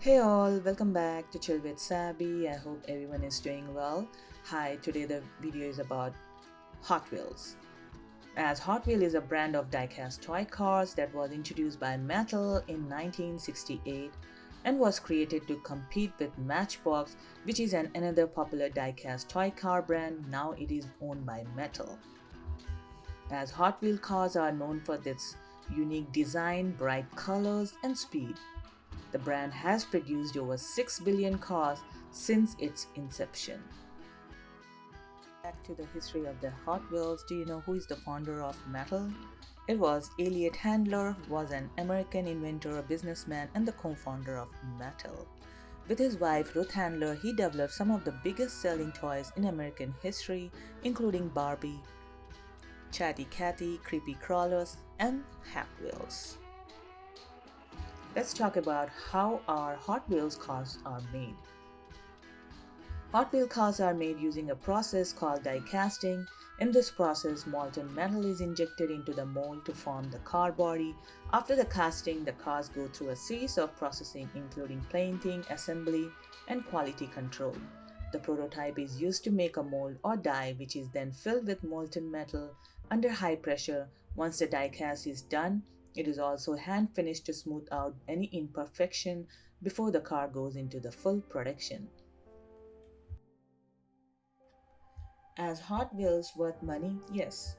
Hey all, welcome back to Chill with Sabby. I hope everyone is doing well. Hi, today the video is about Hot Wheels. As Hot Wheels is a brand of die-cast toy cars that was introduced by Mattel in 1968 and was created to compete with Matchbox, which is another popular die-cast toy car brand. Now it is owned by Mattel. As Hot Wheels cars are known for its unique design, bright colors, and speed. The brand has produced over 6 billion cars since its inception. Back to the history of the Hot Wheels, do you know who is the founder of Mattel? It was Elliot Handler, who was an American inventor, a businessman, and the co-founder of Mattel. With his wife Ruth Handler, he developed some of the biggest selling toys in American history, including Barbie, Chatty Cathy, Creepy Crawlers, and Hot Wheels. Let's talk about how our Hot Wheels cars are made. Hot Wheel cars are made using a process called die casting. In this process, molten metal is injected into the mold to form the car body. After the casting, the cars go through a series of processing including painting, assembly, and quality control. The prototype is used to make a mold or die, which is then filled with molten metal under high pressure. Once the die cast is done, it is also hand finished to smooth out any imperfection before the car goes into the full production. As Hot Wheels worth money? Yes.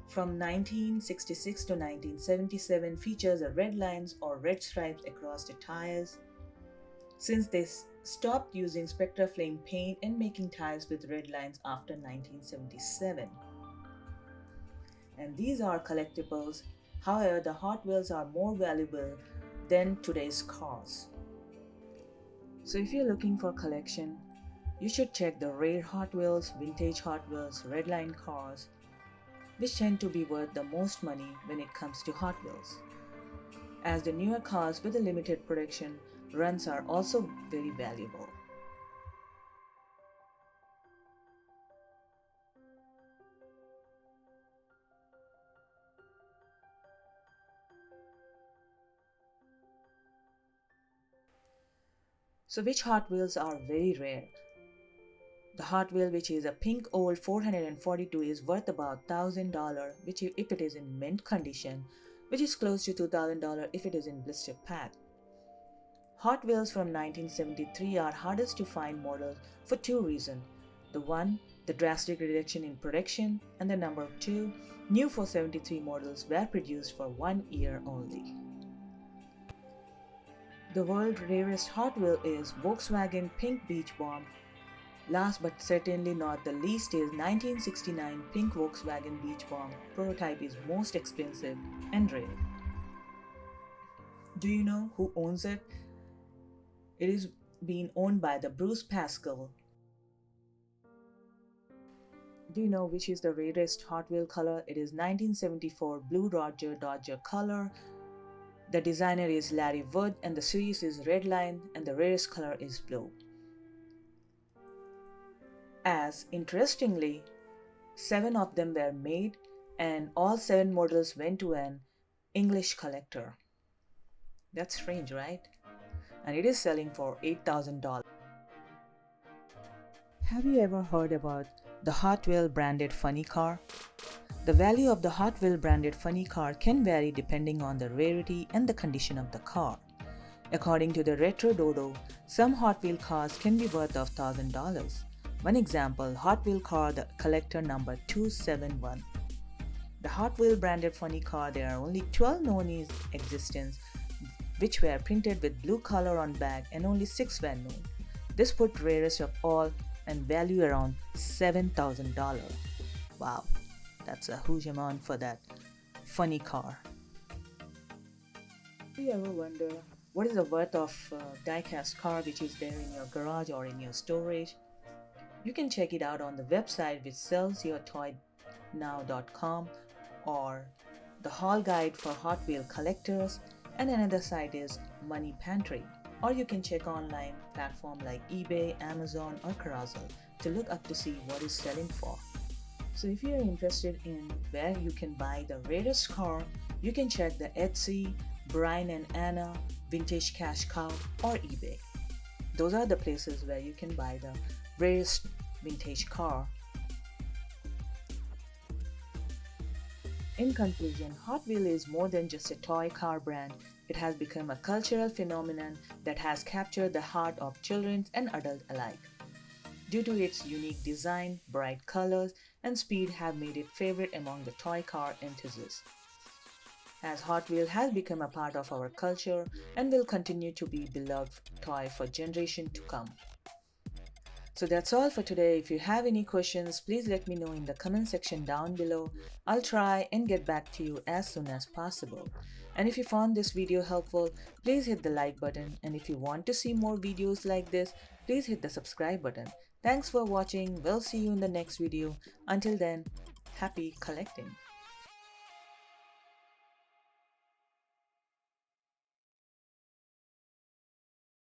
From 1966 to 1977 features a red lines or red stripes across the tires. Since they stopped using Spectraflame paint and making tires with red lines after 1977. And these are collectibles. However, the Hot Wheels are more valuable than today's cars. So if you're looking for collection, you should check the rare Hot Wheels, vintage Hot Wheels, redline cars, which tend to be worth the most money when it comes to Hot Wheels. As the newer cars with a limited production runs are also very valuable. So which Hot Wheels are very rare? The Hot Wheel, which is a pink old 442, is worth about $1,000 which if it is in mint condition, which is close to $2,000 if it is in blister pack. Hot Wheels from 1973 are hardest to find models for two reasons. The one, the drastic reduction in production, and the number two, new 473 models were produced for 1 year only. The world's rarest Hot Wheel is Volkswagen Pink Beach Bomb. Last but certainly not the least is 1969 Pink Volkswagen Beach Bomb. Prototype is most expensive and rare. Do you know who owns it? It is being owned by the Bruce Pascal. Do you know which is the rarest Hot Wheel color? It is 1974 Blue Roger Dodger color. The designer is Larry Wood and the series is Redline and the rarest color is blue. As interestingly, 7 of them were made and all 7 models went to an English collector. That's strange, right? And it is selling for $8,000. Have you ever heard about the Hot Wheel branded funny car? The value of the Hot Wheel branded funny car can vary depending on the rarity and the condition of the car. According to the Retro Dodo, some Hot Wheel cars can be worth of $1,000. One example, Hot Wheel car the collector number 271. The Hot Wheel branded funny car, there are only 12 known in existence, which were printed with blue color on back and only 6 were known. This put rarest of all and value around $7,000. Wow, that's a huge amount for that funny car. Do you ever wonder what is the worth of die-cast car which is there in your garage or in your storage? You can check it out on the website which sellsyourtoynow.com or the Haul Guide for Hot Wheel collectors, and another site is Money Pantry. Or you can check online platform like eBay, Amazon or Carousel to look up to see what is selling for. So if you're interested in where you can buy the rarest car, you can check the Etsy, Brian and Anna, Vintage Cash Cow, or eBay. Those are the places where you can buy the rarest vintage car. In conclusion, Hot Wheels is more than just a toy car brand. It has become a cultural phenomenon that has captured the heart of children and adults alike. Due to its unique design, bright colors, and speed have made it favorite among the toy car enthusiasts. As Hot Wheels has become a part of our culture and will continue to be beloved toy for generations to come. So that's all for today. If you have any questions, please let me know in the comment section down below. I'll try and get back to you as soon as possible. And if you found this video helpful, please hit the like button. And if you want to see more videos like this, please hit the subscribe button. Thanks for watching. We'll see you in the next video. Until then, happy collecting.